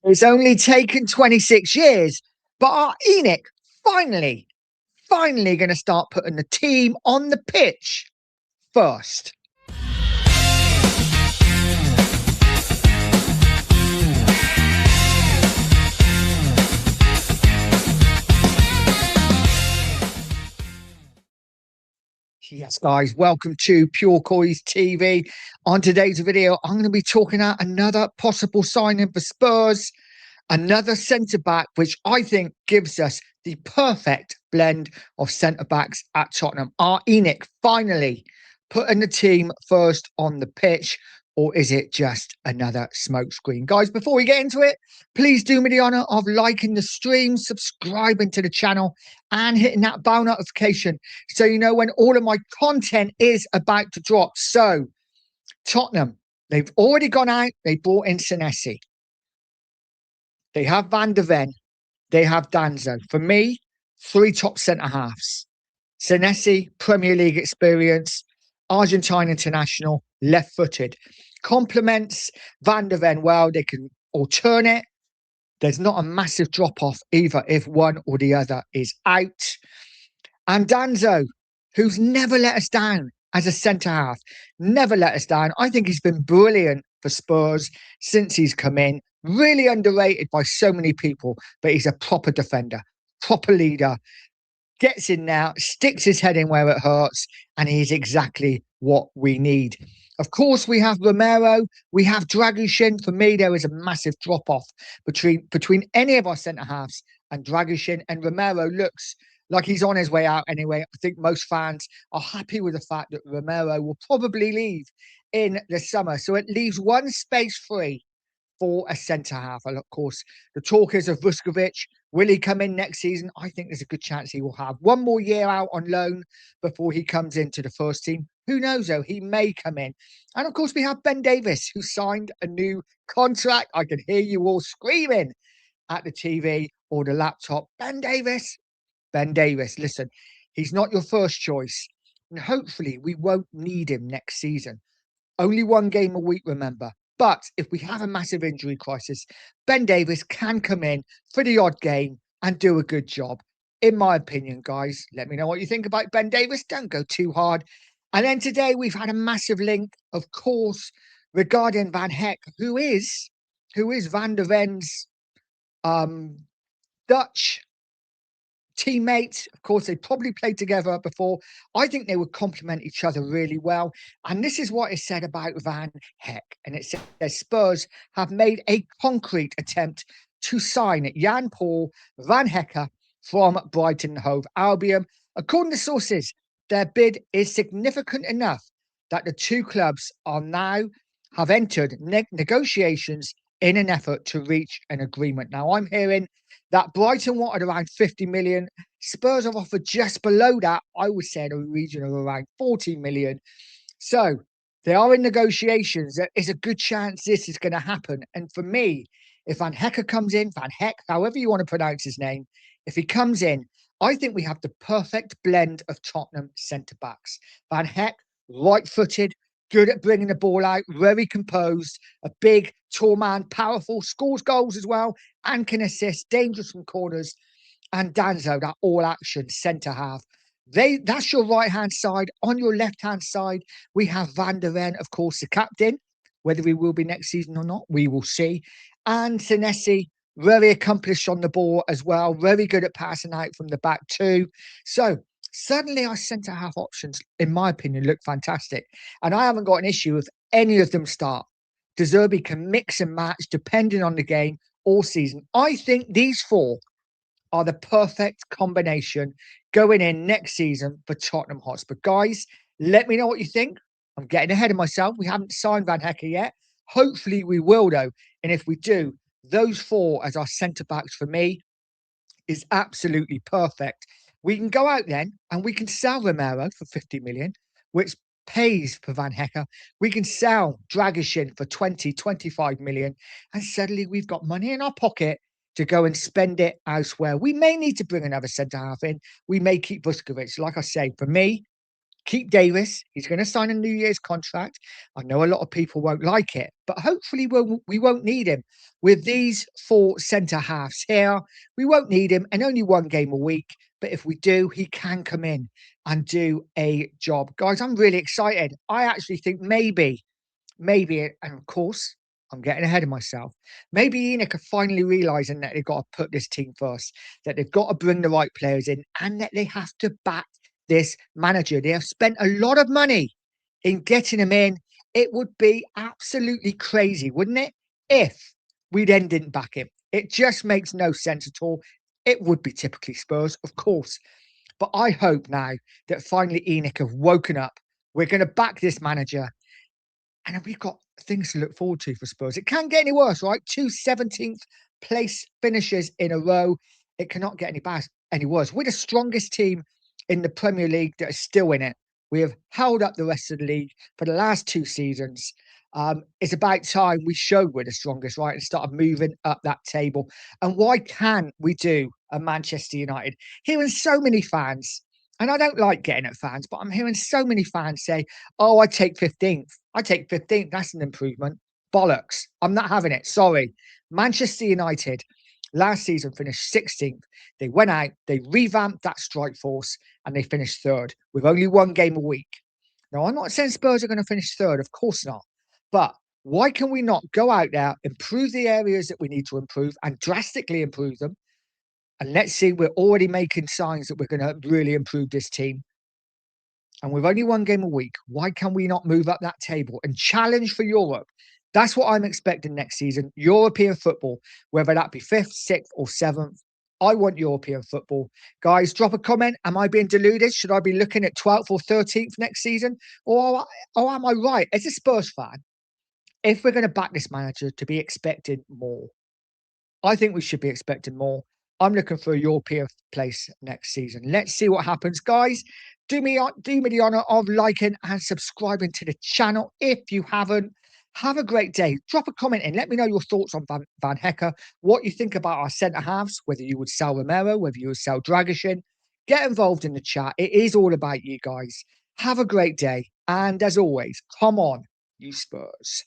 It's only taken 26 years, but our Enoch finally going to start putting the team on the pitch first. Yes, guys, welcome to Pure Coys TV. On today's video, I'm going to be talking about another possible signing for Spurs, another centre-back, which I think gives us the perfect blend of centre-backs at Tottenham. Are Enoch finally putting the team first on the pitch, or is it just another smokescreen? Guys, before we get into it, please do me the honour of liking the stream, subscribing to the channel, and hitting that bell notification so you know when all of my content is about to drop. So, Tottenham, they've already gone out, they brought in Senesi. They have Van der Ven. They have Danzo. For me, three top centre-halves. Senesi, Premier League experience, Argentine international, left-footed. Complements Van der Ven well. They can alternate. There's not a massive drop-off either if one or the other is out. And Danzo, who's never let us down as a centre-half. Never let us down. I think he's been brilliant for Spurs since he's come in. Really underrated by so many people, but he's a proper defender, proper leader. Gets in now, sticks his head in where it hurts, and he's exactly what we need. Of course, we have Romero, we have Dragushin. For me, there is a massive drop-off between any of our centre-halves and Dragushin, and Romero looks like he's on his way out anyway. I think most fans are happy with the fact that Romero will probably leave in the summer. So it leaves one space free for a centre-half. And of course, the talk is of Vuskovic. Will he come in next season? I think there's a good chance he will have one more year out on loan before he comes into the first team. Who knows, though? He may come in. And of course, we have Ben Davies, who signed a new contract. I can hear you all screaming at the TV or the laptop. Ben Davies, listen, he's not your first choice. And hopefully, we won't need him next season. Only one game a week, remember. But if we have a massive injury crisis, Ben Davies can come in for the odd game and do a good job. In my opinion, guys, let me know what you think about Ben Davies. Don't go too hard. And then today we've had a massive link, of course, regarding Van Heck, who is Van der Ven's Dutch teammates. Of course, they probably played together before. I think they would complement each other really well. And this is what is said about Van Heck. And it says Spurs have made a concrete attempt to sign Jan-Paul Van Hecker from Brighton Hove Albion. According to sources, their bid is significant enough that the two clubs are now have entered negotiations in an effort to reach an agreement. Now, I'm hearing that Brighton wanted around 50 million. Spurs have offered just below that. I would say in a region of around 40 million. So they are in negotiations. There is a good chance this is going to happen. And for me, if Van Hecker comes in, Van Heck, however you want to pronounce his name, if he comes in, I think we have the perfect blend of Tottenham centre-backs. Van Heck, right-footed, good at bringing the ball out, very composed, a big, tall man, powerful, scores goals as well, and can assist, dangerous from corners. And Danzo, that all-action centre-half. That's your right-hand side. On your left-hand side, we have Van der Ven, of course, the captain. Whether he will be next season or not, we will see. And Senesi, very accomplished on the ball as well, very good at passing out from the back too. So suddenly our centre-half options, in my opinion, look fantastic. And I haven't got an issue if any of them start. De Zerbi can mix and match depending on the game all season. I think these four are the perfect combination going in next season for Tottenham Hotspur. Guys, let me know what you think. I'm getting ahead of myself. We haven't signed Van Hecker yet. Hopefully we will, though. And if we do, those four as our centre-backs for me is absolutely perfect. We can go out then and we can sell Romero for 50 million, which pays for Van Hecker. We can sell Dragushin for 20, 25 million. And suddenly we've got money in our pocket to go and spend it elsewhere. We may need to bring another centre-half in. We may keep Vuskovic. Like I say, for me, keep Davis. He's going to sign a New Year's contract. I know a lot of people won't like it, but hopefully we won't need him. With these 4 centre halves here, we won't need him, and only 1 game a week. But if we do, he can come in and do a job. Guys, I'm really excited. I actually think maybe, and of course, I'm getting ahead of myself. Maybe Enoch are finally realising that they've got to put this team first, that they've got to bring the right players in, and that they have to back this manager. They have spent a lot of money in getting him in. It would be absolutely crazy, wouldn't it, if we then didn't back him? It just makes no sense at all. It would be typically Spurs, of course. But I hope now that finally Enoch have woken up. We're going to back this manager. And then we've got things to look forward to for Spurs. It can't get any worse, right? 2 17th place finishes in a row. It cannot get any worse. We're the strongest team in the Premier League that is still in it. We have held up the rest of the league for the last 2 seasons. It's about time we showed we're the strongest, right? And started moving up that table. And why can't we do a Manchester United? Hearing so many fans, and I don't like getting at fans, but I'm hearing so many fans say, oh, I take 15th. I take 15th. That's an improvement. Bollocks. I'm not having it. Sorry. Manchester United last season finished 16th. They went out, they revamped that strike force, and they finished 3rd with only 1 game a week. Now, I'm not saying Spurs are going to finish 3rd. Of course not. But why can we not go out there, improve the areas that we need to improve, and drastically improve them? And let's see, we're already making signs that we're going to really improve this team. And with only 1 game a week, why can we not move up that table and challenge for Europe? That's what I'm expecting next season. European football, whether that be 5th, 6th, or 7th. I want European football. Guys, drop a comment. Am I being deluded? Should I be looking at 12th or 13th next season? Or am I right? As a Spurs fan, if we're going to back this manager, to be expecting more. I think we should be expecting more. I'm looking for a European place next season. Let's see what happens, guys. Do me the honor of liking and subscribing to the channel if you haven't. Have a great day. Drop a comment in. Let me know your thoughts on Van Hecker, what you think about our centre halves, whether you would sell Romero, whether you would sell Dragishin. Get involved in the chat. It is all about you guys. Have a great day. And as always, come on, you Spurs.